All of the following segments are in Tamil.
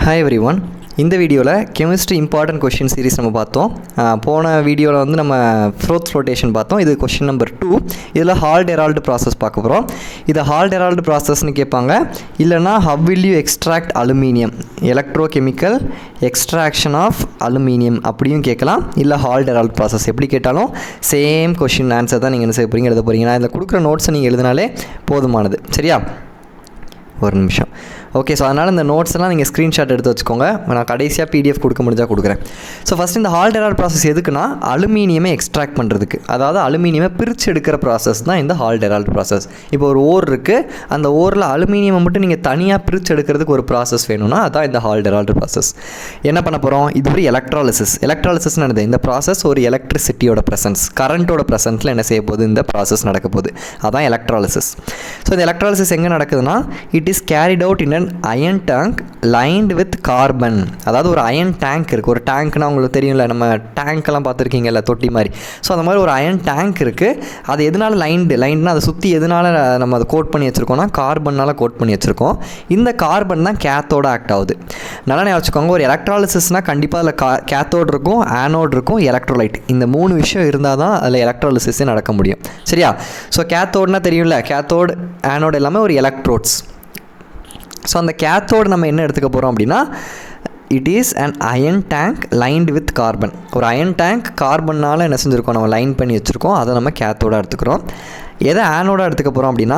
Hi everyone. இந்த வீடியோவில் கெமிஸ்ட்ரி இம்பார்ட்டன்ட் கொஷின் சீரிஸ் நம்ம பார்த்தோம். போன வீடியோவில் வந்து நம்ம ஃப்ரோத் ஃப்ளோட்டேஷன் பார்த்தோம். இது கொஷின் நம்பர் 2. இதில் ஹால்-ஹெரால்டு ப்ராசஸ் பார்க்க போகிறோம். இதை ஹால்-ஹெரால்டு ப்ராசஸ்னு கேட்பாங்க. இல்லைனா how will you extract aluminium, electrochemical extraction of aluminium அப்படியும் கேட்கலாம். இல்லை ஹால்-ஹெரால்டு ப்ராசஸ் எப்படி கேட்டாலும் சேம் கொஷின் ஆன்சர் தான் நீங்கள் என்ன செய்ய போகிறீங்க, எழுத போகிறீங்க. நான் இதில் கொடுக்குற நோட்ஸை நீங்கள் எழுதினாலே போதுமானது. சரியா? ஒரு நிமிஷம். ஓகே, ஸோ அதனால் இந்த நோட்ஸ் எல்லாம் நீங்கள் ஸ்க்ரீன்ஷாட் எடுத்து வச்சுக்கோங்க. நான் கடைசியாக பிடிஎஃப் கொடுக்க முடிஞ்சால் கொடுக்குறேன். ஸோ ஃபஸ்ட் இந்த ஹால்-ஹெரால்டு ப்ராசஸ் எதுக்குன்னா அலுமினியமை எக்ஸ்ட்ராக்ட் பண்ணுறதுக்கு, அதாவது அலுமினியமை பிரித்து எடுக்கிற ப்ராசஸ் தான் இந்த ஹால்-ஹெரால்டு ப்ராசஸ். இப்போ ஒரு ஓர் இருக்குது, அந்த ஓரில் அலுமினியமை மட்டும் நீங்கள் தனியாக பிரித்து எடுக்கிறதுக்கு ஒரு ப்ராசஸ் வேணும்னா அதான் இந்த ஹால்-ஹெரால்டு ப்ராசஸ். என்ன பண்ண போகிறோம், இது ஒரு எலக்ட்ராலிசிஸ். எலக்ட்ராலிசிஸ் நடந்தது இந்த ப்ராசஸ் ஒரு எலக்ட்ரிசிட்டியோட ப்ரெசன்ஸ், கரண்ட்டோட ப்ரெசன்ஸில் என்ன செய்ய போகுது, இந்த ப்ராசஸ் நடக்க போகுது. அதான் எலக்ட்ராலிசிஸ். ஸோ இந்த எலக்ட்ராலிசிஸ் எங்கே நடக்குதுன்னா it is carried out in iron tank lined with carbon. அதாவது ஒரு அயன் டேங்க் இருக்குது. ஒரு டேங்க்னா உங்களுக்கு தெரியும்ல, நம்ம டேங்க்கெல்லாம் பார்த்துருக்கீங்கல்ல, தொட்டி மாதிரி. ஸோ அந்த மாதிரி ஒரு அயன் டேங்க் இருக்குது. அது எதனால் லைண்டுனா அதை சுற்றி எதனால் நம்ம அதை கோட் பண்ணி வச்சுருக்கோம்னா கார்பனால் கோட் பண்ணி வச்சுருக்கோம். இந்த கார்பன் தான் கேத்தோட ஆக்ட் ஆகுது. நல்லா ஞாபகம் வச்சுக்கோங்க, ஒரு எலக்ட்ராலிசிஸ்னால் கண்டிப்பாக அதில் கேத்தோடு இருக்கும், ஆனோடு இருக்கும், எலக்ட்ரோலைட். இந்த 3 விஷயம் இருந்தால் தான் அதில் எலக்ட்ராலிசிஸே நடக்க முடியும். சரியா? ஸோ கேத்தோடுனா தெரியும்ல, கேத்தோடு ஆனோடு எல்லாமே ஒரு எலக்ட்ரோட்ஸ். ஸோ அந்த கேத்தோடு நம்ம என்ன எடுத்துக்க போகிறோம் அப்படின்னா it is an iron tank lined with carbon. ஒரு அயன் டேங்க் கார்பன்னால் என்ன செஞ்சுருக்கோம், நம்ம லைன் பண்ணி வச்சுருக்கோம். அதை நம்ம கேத்தோடு எடுத்துக்கிறோம். எதை ஆனோட எடுத்துக்க போகிறோம் அப்படின்னா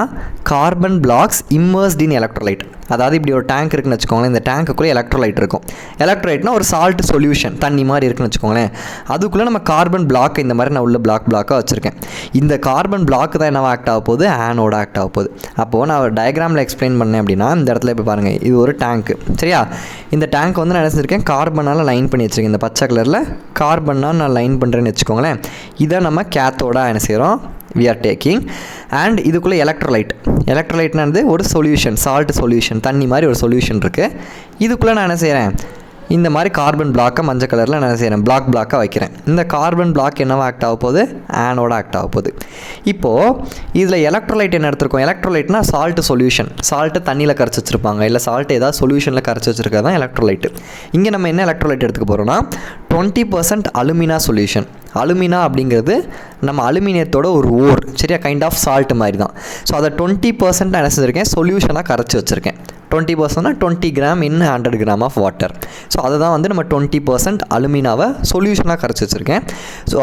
carbon blocks immersed in electrolyte. அதாவது இப்படி ஒரு டேங்க் இருக்குன்னு வச்சுக்கோங்களேன், இந்த டேங்க்குள்ளே எலக்ட்ரோலைட் இருக்கும். எலக்ட்ரோலைட்னா ஒரு சால்ட் சொல்யூஷன், தண்ணி மாதிரி இருக்குன்னு வச்சுக்கோங்களேன். அதுக்குள்ளே நம்ம கார்பன் பிளாக் இந்த மாதிரி நான் உள்ள பிளாக்காக வச்சுருக்கேன். இந்த கார்பன் பிளாக் தான் என்ன ஆக்ட் ஆக போகுது, ஆனோட ஆக்ட் ஆக போகுது. அப்போது நான் ஒரு டயக்ராமில் எக்ஸ்பிளைன் பண்ணேன் அப்படின்னா இந்த இடத்துல இப்போ பாருங்கள், இது ஒரு டேங்க்கு. சரியா? இந்த டேங்க் வந்து நான் என்ன செஞ்சுருக்கேன், கார்பனால் லைன் பண்ணி வச்சுருக்கேன். இந்த பச்சை கலரில் கார்பனால் நான் லைன் பண்ணுறேன்னு வச்சுக்கோங்களேன். இதை நம்ம கேத்தோட என்ன செய்கிறோம், we are taking. அண்ட் இதுக்குள்ளே எலக்ட்ரோலைட்னானது ஒரு சொல்யூஷன், சால்ட் சொல்யூஷன், தண்ணி மாதிரி ஒரு சொல்யூஷன் இருக்குது. இதுக்குள்ளே நான் என்ன செய்கிறேன், இந்த மாதிரி கார்பன் பிளாக்கை மஞ்சள் கலரில் நான் என்ன செய்கிறேன், பிளாக்காக வைக்கிறேன். இந்த கார்பன் பிளாக் என்னவா ஆக்ட் ஆக போகுது, ஆனோட ஆக்ட் ஆக போகுது. இப்போது இதில் எலக்ட்ரோலைட் என்ன எடுத்துருக்கோம், எலக்ட்ரோலைட்னா சால்ட் சொல்யூஷன், சால்ட்டு தண்ணியில் கரைச்சி வச்சுருப்பாங்க, இல்லை சால்ட்டு ஏதாவது சொல்யூஷனில் கரைச்சி வச்சுருக்கிறது தான் எலக்ட்ரோலைட்டு. இங்கே நம்ம என்ன எலக்ட்ரோலைட் எடுத்துக்க போகிறோம்னா 20% அலுமினா சொல்யூஷன். அலுமினா அப்படிங்கிறது நம்ம அலுமினியத்தோட ஒரு ஓர். சரியா? கைண்ட் ஆஃப் சால்ட் மாதிரி தான். ஸோ அதை 20% நான் என்ன செஞ்சுருக்கேன், சொல்யூஷனாக கரைச்சி வச்சுருக்கேன். 20%னா 20 gram in 100 gram of water. So அதை தான் வந்து நம்ம 20% அலுமினாவை சொல்யூஷனாக கரைச்சி வச்சுருக்கேன். ஸோ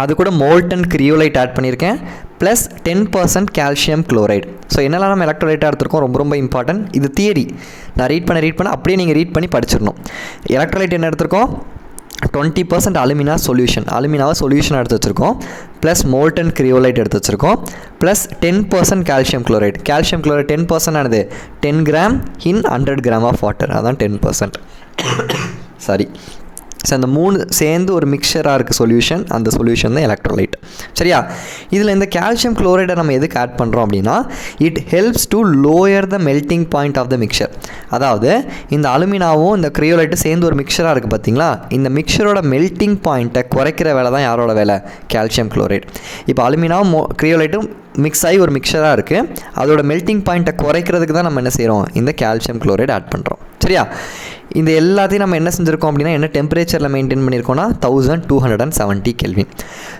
அது கூட மோல்டன் கிரியோலைட் ஆட் பண்ணியிருக்கேன், ப்ளஸ் 10% கால்சியம் குளோரைடு. ஸோ என்னெல்லாம் நம்ம எலக்ட்ரோலைட்டாக எடுத்துருக்கோம், ரொம்ப ரொம்ப இம்பார்ட்டன்ட். இது தியரி, நான் ரீட் பண்ண அப்படியே நீங்கள் ரீட் பண்ணி படிச்சிடணும். எலக்ட்ரோலைட் என்ன எடுத்துருக்கோம், 20% அலுமினா சொல்யூஷன், அலுமினாவை சொல்யூஷன் எடுத்து வச்சுருக்கோம், ப்ளஸ் மோல்டன் கிரியோலைட் எடுத்து வச்சுருக்கோம், plus 10% calcium chloride. Calcium chloride 10% ஆனது 10 gram in 100 gram of water, அதான் 10%. சாரி. ஸோ அந்த 3 சேர்ந்து ஒரு மிக்சராக இருக்குது சொல்யூஷன், அந்த சொல்யூஷன் தான் எலக்ட்ரோலைட். சரியா? இதில் இந்த கால்சியம் குளோரைடை நம்ம எதுக்கு ஆட் பண்ணுறோம் அப்படின்னா it helps to lower the melting point of the mixture. அதாவது இந்த அலுமினாவும் இந்த கிரியோலைட்டும் சேர்ந்து ஒரு மிக்சராக இருக்குது பார்த்தீங்களா, இந்த மிக்சரோட மெல்ட்டிங் பாயிண்ட்டை குறைக்கிற வேலை தான் யாரோட வேலை, கால்சியம் குளோரைட். இப்போ அலுமினாவும் கிரியோலைட்டும் மிக்ஸ் ஆகி ஒரு மிக்சராக இருக்குது, அதோட மெல்ட்டிங் பாயிண்ட்டை குறைக்கிறதுக்கு தான் நம்ம என்ன செய்கிறோம், இந்த கால்சியம் குளோரைட் ஆட் பண்ணுறோம். சரியா? இந்த எல்லாத்தையும் நம்ம என்ன செஞ்சுருக்கோம் அப்படின்னா என்ன டெம்பரேச்சரில் மெயின்டைன் பண்ணியிருக்கோம்னா 1270 கெல்வின்.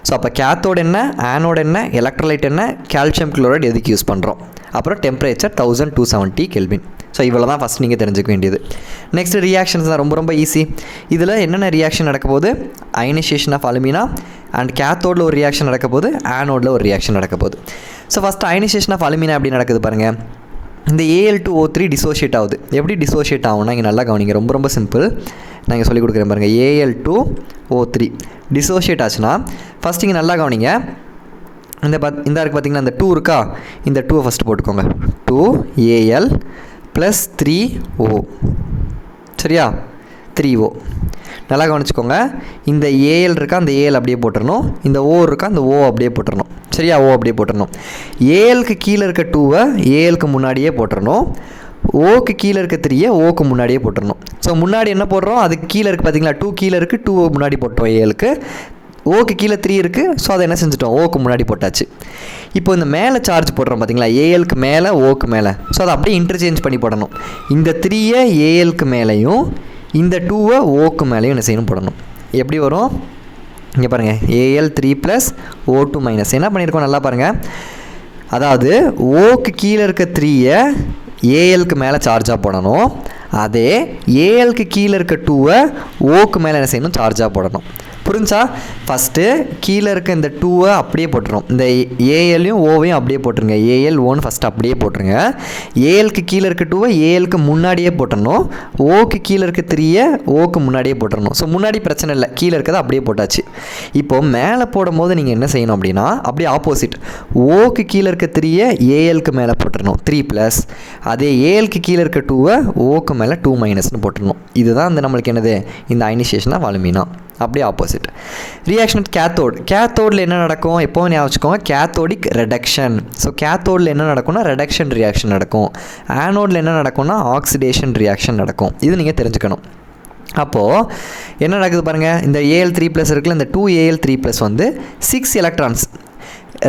ஸோ அப்போ கேத்தோட என்ன, ஆனோட என்ன, எலக்ட்ரோலைட் என்ன, கால்சியம் குளோரைட் எதுக்கு யூஸ் பண்ணுறோம், அப்புறம் டெம்பரேச்சர் 1270 கெல்வின். ஸோ இவ்வளோ தான் ஃபஸ்ட் நீங்கள் தெரிஞ்சுக்க வேண்டியது. நெக்ஸ்ட் ரியாக்ஷன்ஸ் தான் ரொம்ப ரொம்ப ஈஸி. இதில் என்னென்ன ரியாக்ஷன் நடக்க போகுது, அயனைசேஷன் ஆஃப் அலுமினா அண்ட் கேத்தோடில் ஒரு ரியாக்ஷன் நடக்க போகுது, ஆனோடில் ஒரு ரியாக்ஷன் நடக்க போகுது. So first ionisation of alumina எப்படி நடக்குது பாருங்கள். இந்த Al2O3 டிசோஷியேட் ஆகுது. எப்படி டிசோஷியேட் ஆகும்னா இங்கே நல்லா கவனிங்க, ரொம்ப ரொம்ப சிம்பிள். நான் இங்கே சொல்லிக் கொடுக்குறேன் பாருங்கள். Al2O3 டிசோஷியேட் ஆச்சுன்னா ஃபஸ்ட் இங்கே நல்லா கவனிங்க. இந்த இருக்குது பார்த்தீங்கன்னா இந்த 2 இருக்கா, இந்த 2 ஃபஸ்ட்டு போட்டுக்கோங்க. 2Al + 3O. சரியா? 3O. நல்லா கவனிச்சுக்கோங்க. இந்த Al இருக்கா, அந்த Al அப்படியே போட்டுடணும். இந்த O இருக்கா, அந்த O அப்படியே போட்டுடணும். சரியா? O அப்படியே போட்டுடணும். Alக்கு கீழே இருக்க 2வை Alக்கு முன்னாடியே போட்டுடணும். ஓக்கு கீழே இருக்க 3யை ஓக்கு முன்னாடியே போட்டுடணும். ஸோ முன்னாடி என்ன போடுறோம், அதுக்கு கீழே இருக்குது பார்த்தீங்களா, 2 கீழே இருக்குது, 2 முன்னாடி போட்டோம் Alக்கு. ஓக்கு கீழே 3 இருக்குது. ஸோ அதை என்ன செஞ்சுட்டோம், ஓக்கு முன்னாடி போட்டாச்சு. இப்போ இந்த மேலே சார்ஜ் போடுறோம் பார்த்தீங்களா, ஏஎல்க்கு மேலே ஓக்கு மேலே. ஸோ அதை அப்படியே இன்டர்சேஞ்ச் பண்ணி போடணும். இந்த 3ஐ ஏஎல்க்கு மேலேயும் இந்த 2ஐ ஓக்கு மேலேயும் என்ன செய்யணும், போடணும். எப்படி வரும் இங்கே பாருங்கள், ஏஎல் 3 + O2 - என்ன பண்ணியிருக்கோம் நல்லா பாருங்கள். அதாவது ஓக்கு கீழே இருக்க 3ஐ ஏஎல்க்கு மேலே சார்ஜாக போடணும். அதே ஏஎல்க்கு கீழே இருக்க 2ஐ ஓக்கு மேலே என்ன செய்யணும், சார்ஜாக போடணும். புரிஞ்சா? ஃபஸ்ட்டு கீழே இருக்க இந்த 2ஐ அப்படியே போட்டுரும். இந்த ஏஎல்லையும் ஓவையும் அப்படியே போட்டுருங்க. ஏஎல் ஓன்னு ஃபஸ்ட்டு அப்படியே போட்டுருங்க. ஏஎல்க்கு கீழே இருக்க 2ஐ ஏஎல்க்கு முன்னாடியே போட்டுடணும். ஓக்கு கீழே இருக்க 3ஐ ஓக்கு முன்னாடியே போட்டுடணும். ஸோ முன்னாடி பிரச்சனை இல்லை, கீழே இருக்கிறத அப்படியே போட்டாச்சு. இப்போது மேலே போடும் போது நீங்கள் என்ன செய்யணும் அப்படின்னா, அப்படியே ஆப்போசிட். ஓக்கு கீழே இருக்க 3ஐ ஏஎல்க்கு மேலே போட்டுடணும் 3+. அதே ஏஎல்க்கு கீழே இருக்க 2ஐ ஓக்கு மேலே 2- போட்டுடணும். இதுதான் இந்த நம்மளுக்கு என்னது, இந்த அயனைசேஷன் ஆஃப் அலுமினா. அப்படியே ஆப்போசிட். Reaction cathode. கேத்தோடில் என்ன நடக்கும், எப்போவும் ஞாபகம் வச்சுக்கோங்க, கேத்தோடிக் ரெடக்ஷன். ஸோ கேத்தோடில் என்ன நடக்கும்னா ரெடக்ஷன் ரியாக்ஷன் நடக்கும். ஆனோடில் என்ன நடக்கும்னா ஆக்சிடேஷன் ரியாக்ஷன் நடக்கும். இது நீங்கள் தெரிஞ்சுக்கணும். அப்போது என்ன நடக்குது பாருங்கள், இந்த Al3+ இருக்குல்ல, இந்த 2Al3+ வந்து 6 எலக்ட்ரான்ஸ்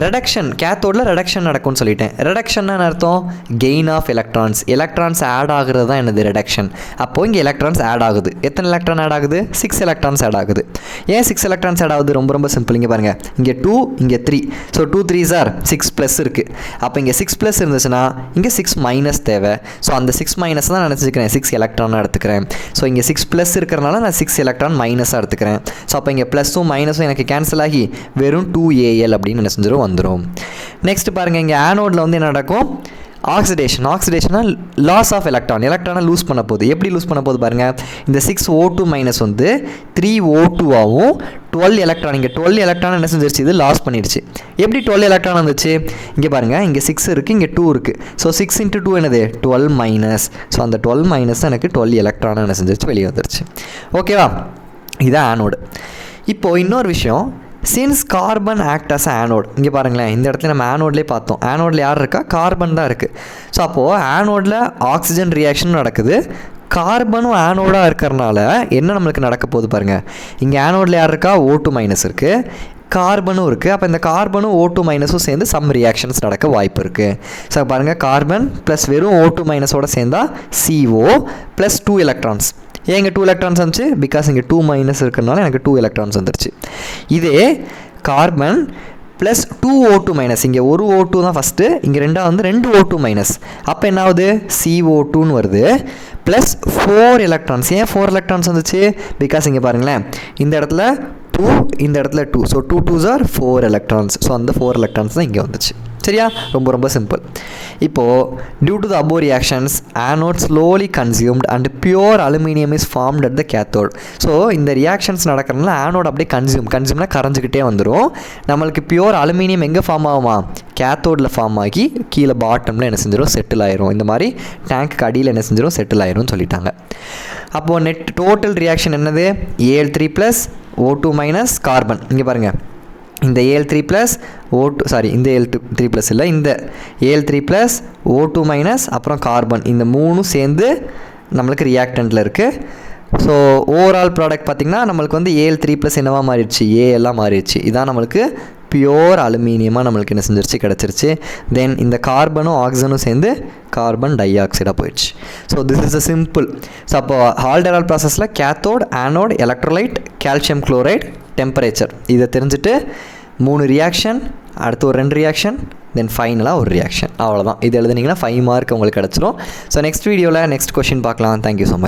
ரெடக்ஷன், கேத்தோடில் ரெடக்ஷன் நடக்கும்னு சொல்லிட்டேன். ரெடக்ஷன்னா அர்த்தம் gain of electrons. Electrons add ஆகுறது தான் என்னது, ரெடக்ஷன். அப்போது இங்கே எலக்ட்ரான்ஸ் ஆட் ஆகுது. எத்தனை எலக்ட்ரான் ஆட் ஆகுது, 6 எலக்ட்ரான்ஸ் ஆட் ஆகுது. ஏன் 6 எலக்ட்ரான்ஸ் ஆட் ஆகுது, ரொம்ப ரொம்ப சிம்பிள். இங்கே பாருங்கள், இங்கே 2 இங்கே 3. ஸோ 2 3s are 6+ இருக்குது. அப்போ இங்கே 6+ இருந்துச்சுன்னா இங்கே 6- தேவை. ஸோ அந்த 6- தான் நான் நினச்சிக்கிறேன் 6 எலக்ட்ரானாக எடுத்துக்கிறேன். ஸோ இங்கே 6+ இருக்கிறனால நான் 6 எலக்ட்ரான் மைனஸாக எடுத்துக்கிறேன். ஸோ அப்போ இங்கே +உம் - எனக்கு கேன்சல் ஆகி வெறும் 2Al அப்படின்னு என்ன செஞ்சிடும், வந்துடும். நெக்ஸ்ட் பாருங்கள், இங்கே ஆனோடில் வந்து என்ன நடக்கும், ஆக்சிடேஷன். ஆக்சிடேஷனா லாஸ் ஆஃப் எலக்ட்ரான். எலக்ட்ரானை லூஸ் பண்ண போகுது. எப்படி லூஸ் பண்ண போகுது பாருங்கள், இந்த 6O2- வந்து 3O2ஆகவும் 12 எலக்ட்ரான், இங்கே 12 எலக்ட்ரான் என்ன செஞ்சிருச்சு, இது லாஸ் பண்ணிடுச்சு. எப்படி 12 எலக்ட்ரான் வந்துச்சு, இங்கே பாருங்கள், இங்கே 6 இருக்குது, இங்கே 2 இருக்குது. ஸோ 6 × 2 என்னது 12-. ஸோ அந்த 12- எனக்கு 12 எலக்ட்ரான் என்ன செஞ்சிருச்சு, வெளியே வந்துருச்சு. ஓகேவா, இதுதான் ஆனோடு. இப்போது இன்னொரு விஷயம், since carbon act as anode. இங்கே பாருங்களேன், இந்த இடத்துல நம்ம ஆனோட்லேயே பார்த்தோம். ஆனோடில் யார் இருக்கா, கார்பன் தான் இருக்குது. ஸோ அப்போது ஆனோடில் ஆக்சிஜன் ரியாக்ஷன் நடக்குது. கார்பனும் ஆனோடாக இருக்கிறனால என்ன நம்மளுக்கு நடக்க போகுது பாருங்கள், இங்கே ஆனோடில் யார் இருக்கா, O2- இருக்குது, கார்பனும் இருக்குது. அப்போ இந்த கார்பனும் O2- சேர்ந்து சம் ரியாக்ஷன்ஸ் நடக்க வாய்ப்பு இருக்குது. ஸோ பாருங்கள், கார்பன் ப்ளஸ் வெறும் O2- சேர்ந்தால் CO + 2 எலக்ட்ரான்ஸ். ஏன் இங்கே 2 எலக்ட்ரான்ஸ் வந்துச்சு, பிகாஸ் இங்கே 2- இருக்கிறதுனால எனக்கு 2 எலக்ட்ரான்ஸ் வந்துருச்சு. இதே கார்பன் ப்ளஸ் 2O2-, இங்கே ஒரு O2 தான் ஃபஸ்ட்டு, இங்கே ரெண்டாவது வந்து 2 O2-. அப்போ என்ன ஆகுது, CO2ன்னு வருது, ப்ளஸ் 4 எலக்ட்ரான்ஸ். ஏன் 4 எலக்ட்ரான்ஸ் வந்துச்சு, பிகாஸ் இங்கே பாருங்களேன், இந்த இடத்துல 2, இந்த இடத்துல 2. So 2 2s are 4 electrons. So அந்த 4 எலக்ட்ரான்ஸ் தான் இங்கே வந்துச்சு. சரியா, ரொம்ப ரொம்ப சிம்பிள். இப்போது due to the above reactions anode slowly consumed and pure aluminium is formed at the cathode. So இந்த ரியாக்ஷன்ஸ் நடக்கிறதுனால ஆனோட் அப்படியே கன்சியூம்னா கரைஞ்சிக்கிட்டே வந்துடும். நம்மளுக்கு பியூர் அலுமினியம் எங்கே ஃபார்ம் ஆகுமா, கேத்தோடில் ஃபார்ம் ஆகி கீழே பாட்டமில் என்ன செஞ்சிடும், செட்டில் ஆயிரும். இந்த மாதிரி டேங்க்கு அடியில் என்ன செஞ்சிடும், செட்டில் ஆயிரும்னு சொல்லிட்டாங்க. அப்போது நெட் டோட்டல் ரியாக்ஷன் என்னது, Al3+ O2- கார்பன். இங்கே பாருங்கள், இந்த Al3+ O2 இந்த Al3+ இல்லை, இந்த Al3+ O2- அப்புறம் கார்பன், இந்த 3 சேர்ந்து நம்மளுக்கு ரியாக்டண்ட்டில் இருக்குது. ஸோ ஓவரால் ப்ராடக்ட் பார்த்திங்கன்னா நம்மளுக்கு வந்து Al3+ என்னவாக மாறிடுச்சு, எல்லாம் மாறிடுச்சு. இதான் நம்மளுக்கு பியோர் அலுமினியமாக நம்மளுக்கு என்ன செஞ்சிருச்சு, கிடச்சிருச்சு. தென் இந்த கார்பனும் ஆக்சிஜனும் சேர்ந்து கார்பன் டை ஆக்சைடாக போயிடுச்சு. So this is a simple. So அப்போ ஹால்டரால் ப்ராசஸில் cathode, anode, electrolyte, calcium chloride, temperature, இதை தெரிஞ்சுட்டு 3 ரியாக்ஷன், அடுத்து ஒரு 2 ரியாக்ஷன், தென் ஃபைனலாக ஒரு ரியாக்ஷன். அவ்வளோதான். இது எழுதுனீங்கன்னா 5 மார்க் உங்களுக்கு கிடச்சிரும். ஸோ நெக்ஸ்ட் வீடியோவில் நெக்ஸ்ட் கொஷின் பார்க்கலாம். Thank you so much.